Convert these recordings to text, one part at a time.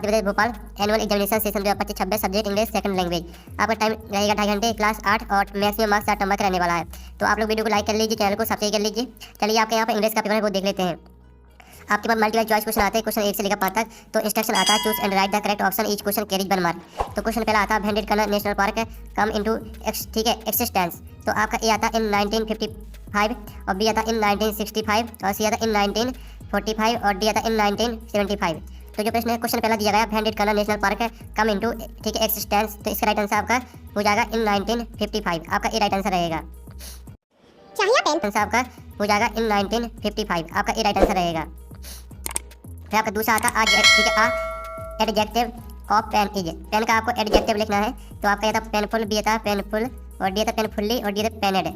मध्य Bhopal annual examination session 2025-26 subject English second language. आपका time रहेगा 2.5 घंटे, क्लास 8 और मैक्सिमम मार्क्स 60 नंबर का रहने वाला है। तो आप लोग वीडियो को लाइक कर लीजिए, चैनल को सब्सक्राइब कर लीजिए। चलिए आपके यहाँ पर इंग्लिश का पेपर है वो देख लेते हैं। आपके पास मल्टीपल चॉइस क्वेश्चन आते हैं, क्वेश्चन 1 से लेकर 5 तक। तो इंस्ट्रक्शन आता है choose and right the correct option, each question carries 1 mark. तो क्वेश्चन पहला आता है when did Kannauj national park come into ठीक है एक्सिस्टेंस। तो आपका ए आता है इन 1955 और बी आता है इन 1965 और सी आता है इन 1945 और डी आता है इन 1975। तो जो प्रश्न क्वेश्चन पहला दिया गया when did Kannauj national park come into ठीक है एक्सिस्टेंस, तो इसका राइट आंसर आपका हो जाएगा इन 1955। आपका ए राइट आंसर रहेगा। आंसर आपका हो जाएगा इन 1955। आपका ए राइट आंसर रहेगा। फिर आपका दूसरा आता है ठीक है adjective of pain is. Pain का आपको एडजेक्टिव लिखना है। तो आपका ये था पेनफुल, बी था पेनफुल और डी था पेनफुल्ली और डी था पेनेड।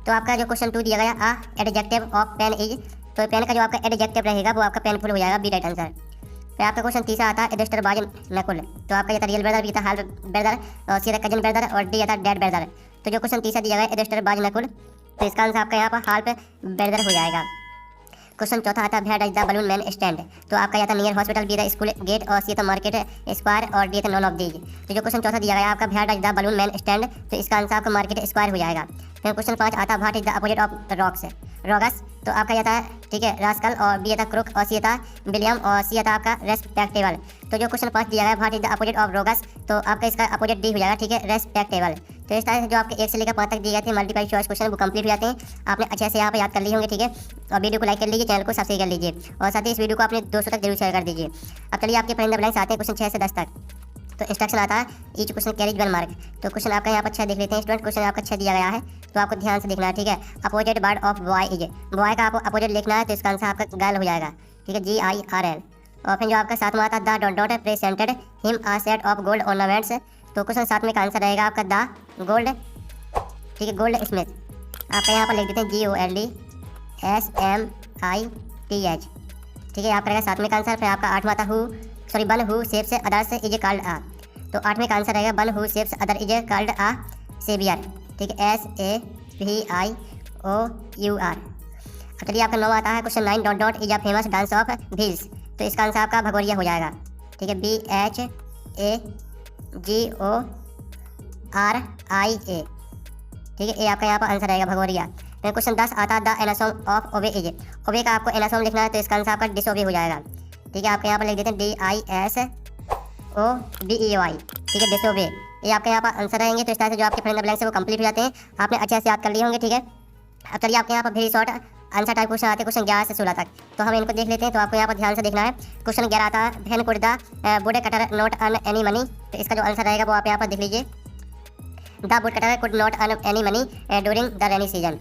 तो आपका जो क्वेश्चन 2 दिया गया एडजेक्टिव ऑफ पेन इज, तो पेन का जो आपका एडजेक्टिव रहेगा वो आपका पेनफुल हो जाएगा, बी राइट आंसर। फिर आपका क्वेश्चन तीसरा आता है एडिस्टर बाज नकुल। तो आपका ये था रियल ब्रदर, बी था हाल ब्रदर और सी था कजन ब्रदर और डी था डैड ब्रदर। तो जो क्वेश्चन तीसरा दिया गया एडिस्टर बाज नकुल, तो इसका आंसर आपका यहाँ पर हाल पे ब्रदर हो जाएगा। क्वेश्चन चौथा आता है where does the balloon man stand. तो आपका यहाँ था नियर हॉस्पिटल, बी था स्कूल गेट और सी था मार्केट स्क्वायर और डी था नॉन ऑफ दीज। तो जो क्वेश्चन चौथा दिया गया आपका where does the balloon man stand, तो इसका आंसर आपका मार्केट स्क्वायर हो जाएगा। फिर क्वेश्चन 5 आता है what is the opposite of rocks rogues. तो आपका यह था ठीक है रास्कल और बी था क्रुक और सी था विलियम और सी था आपका रेस्पेक्टेबल। तो जो क्वेश्चन 5 दिया गया what is the opposite of rogues, तो आपका इसका अपोजिट डी हो जाएगा, ठीक है रेस्पेक्टेबल। तो इस तरह से जो आपके 1 से लेकर 5 तक दिए गए थे मल्टीपल चॉइस क्वेश्चन वो कंप्लीट हो जाते हैं। आपने अच्छे से यहाँ पर याद कर लिए होंगे, ठीक है। और वीडियो को लाइक कर लीजिए, चैनल को सब्सक्राइब कर लीजिए और साथ ही इस वीडियो को अपने दोस्तों तक जरूर शेयर कर दीजिए। अब चलिए आपके परिंदा ब्लैंक्स आते हैं क्वेश्चन 6 से 10 तक। तो इंस्ट्रक्शन आता है ईच क्वेश्चन कैरीज 1 मार्क। तो क्वेश्चन आपका यहाँ पर 6 देख लेते हैं स्टूडेंट। क्वेश्चन आपका 6 दिया गया है, तो आपको ध्यान से देखना है, ठीक है। Opposite word of boy is, boy का आपको अपोजिट लिखना है, तो इसका आंसर आपका गर्ल हो जाएगा, ठीक है GIRL। और फिर जो आपका 7वां आता है the dot dot presented him a set of gold ornaments. तो क्वेश्चन 7 में का आंसर रहेगा आपका द गोल्ड, ठीक है गोल्ड स्मिथ। आपका यहाँ पर लिख देते हैं GOLDSMITH, ठीक है। आपका रहेगा 7वें का आंसर। फिर आपका 8वां आता one who saves others is called a. तो 8वें का आंसर रहेगा one who saves other is called a saviour, ठीक है SAVIOUR। चलिए आपका 9वां आता है question 9 dot dot is a famous dance of Bhils. तो इसका आंसर आपका भगोरिया हो जाएगा, ठीक है BHAGORIA, ठीक है। ये आपका यहाँ पर आंसर रहेगा भगोरिया। फिर क्वेश्चन 10 आता है द एनासोम ऑफ ओबे इज। ओबे का आपको एनासोम लिखना है, तो इसका आंसर आपका डिसोबे हो जाएगा, ठीक है। आपके यहाँ पर लिख देते हैं DISOBEOI, ठीक है डिसोबे। ये आपके यहाँ पर आंसर रहेंगे। तो इस तरह से जो आपके फ्रेंड ब्लैंक से वो कंप्लीट हो जाते हैं। आपने अच्छे से याद कर लिए होंगे, ठीक है। अब चलिए आपके यहाँ पर very short answer type question आते हैं क्वेश्चन 11 से 16 तक। तो हम इनको देख लेते हैं। तो आपको यहाँ पर ध्यान से देखना है। क्वेश्चन 11 आता है when could the wood cutter not earn any money. तो इसका जो आंसर रहेगा वो आप यहाँ पर देख लीजिए, the wood cutter could not earn any money during the rainy season.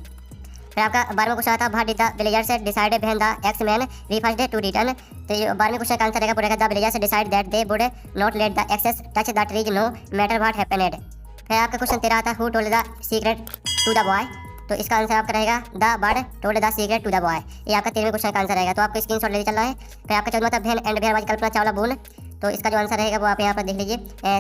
फिर आपका 12वां क्वेश्चन आता है what did the villagers decide when the axeman refused to return. तो ये 12वें क्वेश्चन का आंसर रहेगा पूरा the villagers decide that they would not let the axes touch the trees no matter what happened. फिर आपका क्वेश्चन 13 आता है who told the secret to the boy. तो इसका आंसर आपका रहेगा the bird told the secret to the boy. ये आपका 13वें क्वेश्चन का आंसर रहेगा। तो आपको स्क्रीनशॉट लेके चलना है। फिर आपका 14वां था भेन एंड भेड़ वाज कल्पना चावला बोन। तो इसका जो आंसर रहेगा वो आप यहाँ पर देख लीजिए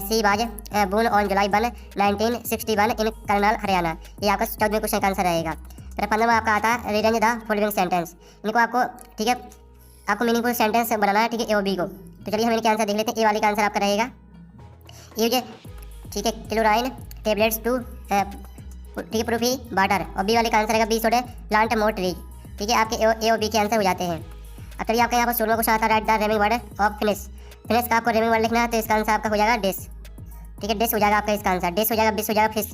she was bone on July 1 1961 इन करनाल हरियाणा। ये आपका 14वें क्वेश्चन का आंसर रहेगा। फिर 15वां आपका आता है रीअरेंज द फॉलोइंग सेंटेंस। इनको आपको ठीक है आपको मीनिंगफुल सेंटेंस बनाना है, ठीक है A और B को। तो चलिए हम इनके आंसर देख लेते हैं। ए वाले का आंसर आपका रहेगा यूज, ठीक है क्लोराइन टेबलेट्स टू ठीक है प्रूफी वाटर। और बी वाले का आंसर रहेगा बी सोडे प्लांट मोर ट्रीज, ठीक है। आपके ए और बी के आंसर हो जाते हैं। अब चलिए आपका यहाँ पर 16वां क्वेश्चन आता है right the रेमिंग word of finish. Finish का आपको रेमिंग वर्ड लिखना है, तो इसका आंसर आपका हो जाएगा डिश, ठीक है डिश हो जाएगा आपका इसका आंसर। डिश हो जाएगा, बिश हो जाएगा, फिश।